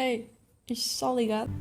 Ei, isto só ligado.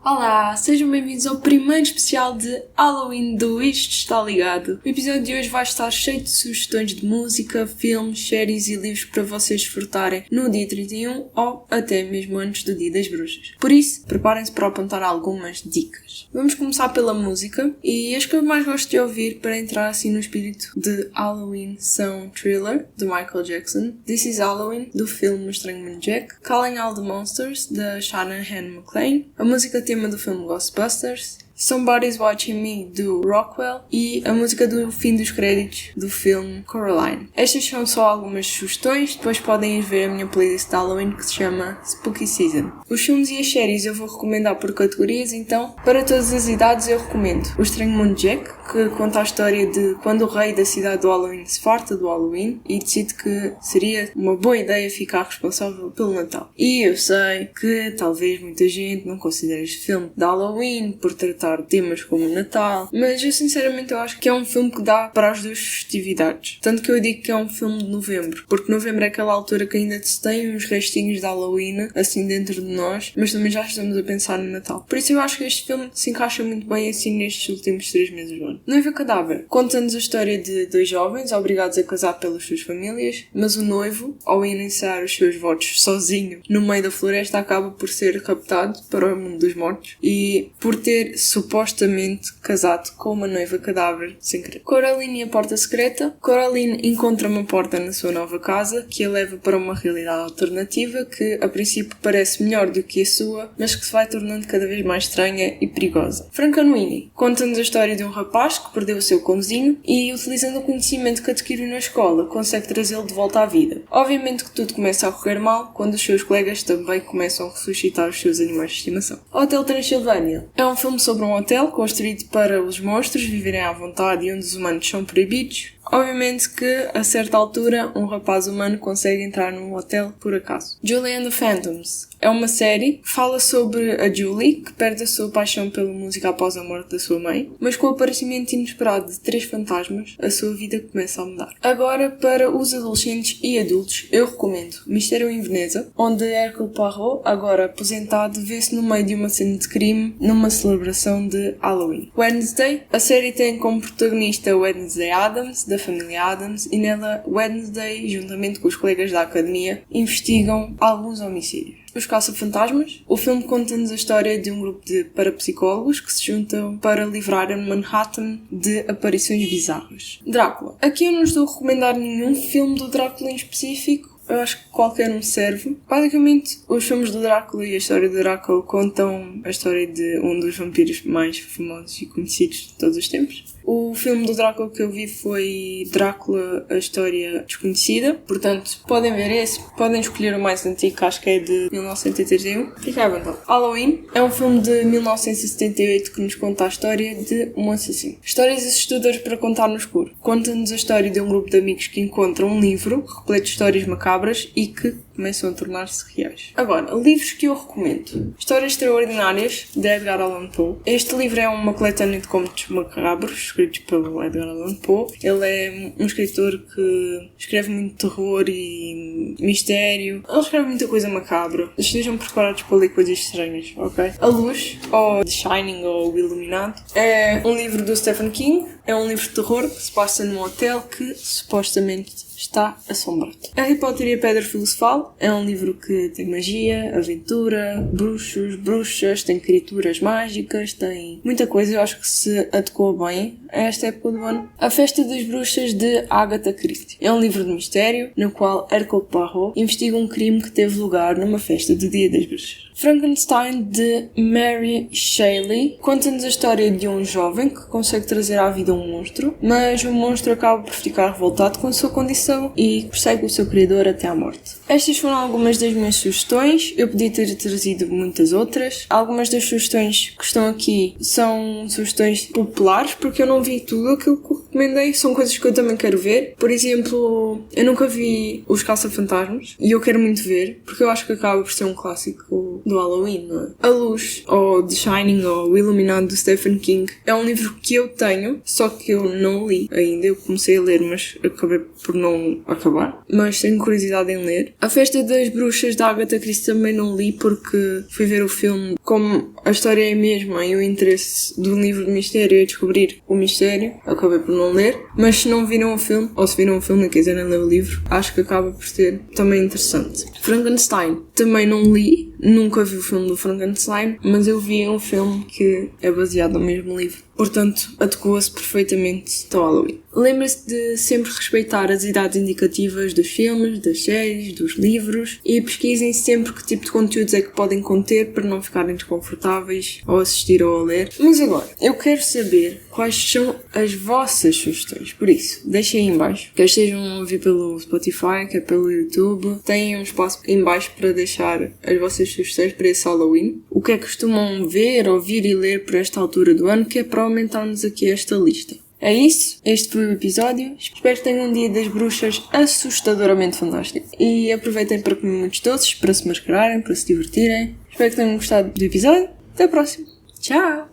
Olá, sejam bem-vindos ao primeiro especial de Halloween do Isto Está Ligado. O episódio de hoje vai estar cheio de sugestões de música, filmes, séries e livros para vocês desfrutarem no dia 31 ou até mesmo antes do Dia das Bruxas. Por isso, preparem-se para apontar algumas dicas. Vamos começar pela música e as que eu mais gosto de ouvir para entrar assim no espírito de Halloween são Thriller, de Michael Jackson, This Is Halloween, do filme O Estranho Mundo de Jack, Calling All the Monsters, da Shannon McClain, a música tema do filme Ghostbusters, Somebody's Watching Me, do Rockwell, e a música do fim dos créditos do filme Coraline. Estas são só algumas sugestões, depois podem ir ver a minha playlist de Halloween que se chama Spooky Season. Os filmes e as séries eu vou recomendar por categorias, então para todas as idades eu recomendo O Estranho Mundo de Jack, que conta a história de quando o rei da cidade do Halloween se farta do Halloween e decide que seria uma boa ideia ficar responsável pelo Natal. E eu sei que talvez muita gente não considere este filme de Halloween por tratar temas como o Natal, mas eu sinceramente eu acho que é um filme que dá para as duas festividades. Tanto que eu digo que é um filme de novembro, porque novembro é aquela altura que ainda se tem uns restinhos de Halloween assim dentro de nós, mas também já estamos a pensar no Natal. Por isso eu acho que este filme se encaixa muito bem assim nestes últimos 3 meses do ano. Noiva Cadáver conta-nos a história de dois jovens obrigados a casar pelas suas famílias, mas o noivo, ao iniciar os seus votos sozinho no meio da floresta, acaba por ser raptado para o mundo dos mortos e por ter supostamente casado com uma noiva cadáver sem querer. Coraline e a Porta Secreta. Coraline encontra uma porta na sua nova casa que a leva para uma realidade alternativa que a princípio parece melhor do que a sua, mas que se vai tornando cada vez mais estranha e perigosa. Frankenweenie conta-nos a história de um rapaz que perdeu o seu cãozinho e, utilizando o conhecimento que adquiriu na escola, consegue trazê-lo de volta à vida. Obviamente que tudo começa a correr mal quando os seus colegas também começam a ressuscitar os seus animais de estimação. Hotel Transilvânia é um filme sobre um hotel construído para os monstros viverem à vontade e onde os humanos são proibidos. Obviamente que, a certa altura, um rapaz humano consegue entrar num hotel por acaso. Julie and the Phantoms é uma série que fala sobre a Julie, que perde a sua paixão pela música após a morte da sua mãe, mas com o aparecimento inesperado de 3 fantasmas, a sua vida começa a mudar. Agora, para os adolescentes e adultos, eu recomendo Mistério em Veneza, onde Hercule Poirot, agora aposentado, vê-se no meio de uma cena de crime numa celebração de Halloween. Wednesday, a série tem como protagonista Wednesday Addams, da família Addams, e nela Wednesday, juntamente com os colegas da academia, investigam alguns homicídios. Os Caça-Fantasmas. O filme conta-nos a história de um grupo de parapsicólogos que se juntam para livrarem Manhattan de aparições bizarras. Drácula. Aqui eu não estou a recomendar nenhum filme do Drácula em específico. Eu acho que qualquer um serve. Basicamente, os filmes do Drácula e a história do Drácula contam a história de um dos vampiros mais famosos e conhecidos de todos os tempos. O filme do Drácula que eu vi foi Drácula, a História Desconhecida. Portanto, podem ver esse. Podem escolher o mais antigo, que acho que é de 1981. Fica à vontade. Halloween é um filme de 1978 que nos conta a história de um assassino. Histórias assustadoras para contar no escuro. Conta-nos a história de um grupo de amigos que encontram um livro repleto de histórias macabras e que começam a tornar-se reais. Agora, livros que eu recomendo. Histórias Extraordinárias, de Edgar Allan Poe. Este livro é uma coletânea de contos macabros, escritos pelo Edgar Allan Poe. Ele é um escritor que escreve muito terror e mistério. Ele escreve muita coisa macabra. Estejam preparados para ler coisas estranhas, ok? A Luz, ou The Shining, ou O Iluminado, é um livro do Stephen King. É um livro de terror que se passa num hotel que supostamente está assombrado. Harry Potter e a Pedra Filosofal é um livro que tem magia, aventura, bruxos, bruxas, tem criaturas mágicas, tem muita coisa. Eu acho que se adequa bem a esta época do ano. A Festa das Bruxas, de Agatha Christie. É um livro de mistério no qual Hercule Poirot investiga um crime que teve lugar numa festa do Dia das Bruxas. Frankenstein, de Mary Shelley, conta-nos a história de um jovem que consegue trazer à vida um monstro, mas o monstro acaba por ficar revoltado com a sua condição e persegue o seu criador até à morte. Estas foram algumas das minhas sugestões. Eu podia ter trazido muitas outras. Algumas das sugestões que estão aqui são sugestões populares, porque eu não vi tudo aquilo que eu recomendei. São coisas que eu também quero ver. Por exemplo, eu nunca vi Os Caça-Fantasmas e eu quero muito ver, porque eu acho que acaba por ser um clássico do Halloween, não é? A Luz, ou The Shining, ou O Iluminado, do Stephen King, é um livro que eu tenho, só que eu não li ainda. Eu comecei a ler, mas acabei por não acabar. Mas tenho curiosidade em ler. A Festa das Bruxas, da Agatha Christie, também não li, porque fui ver o filme. Como a história é a mesma e o interesse do livro de mistério é descobrir o mistério, acabei por não ler. Mas se não viram o filme, ou se viram o filme e quiserem ler o livro, acho que acaba por ser também interessante. Frankenstein, também não li, nunca vi o filme do Frankenstein, mas eu vi um filme que é baseado no mesmo livro. Portanto, adequa-se perfeitamente ao Halloween. Lembre-se de sempre respeitar as idades indicativas dos filmes, das séries, dos livros e pesquisem sempre que tipo de conteúdos é que podem conter para não ficarem desconfortáveis ao assistir ou a ler. Mas agora, eu quero saber quais são as vossas sugestões. Por isso, deixem aí em baixo. Quer estejam a ouvir pelo Spotify, quer pelo YouTube. Têm um espaço em baixo para deixar as vossas sugestões para esse Halloween. O que é que costumam ver, ouvir e ler por esta altura do ano, que é para aumentarmos aqui esta lista. É isso, este foi o episódio. Espero que tenham um dia das bruxas assustadoramente fantástico. E aproveitem para comer muitos doces, para se mascararem, para se divertirem. Espero que tenham gostado do episódio. Até a próxima. Tchau!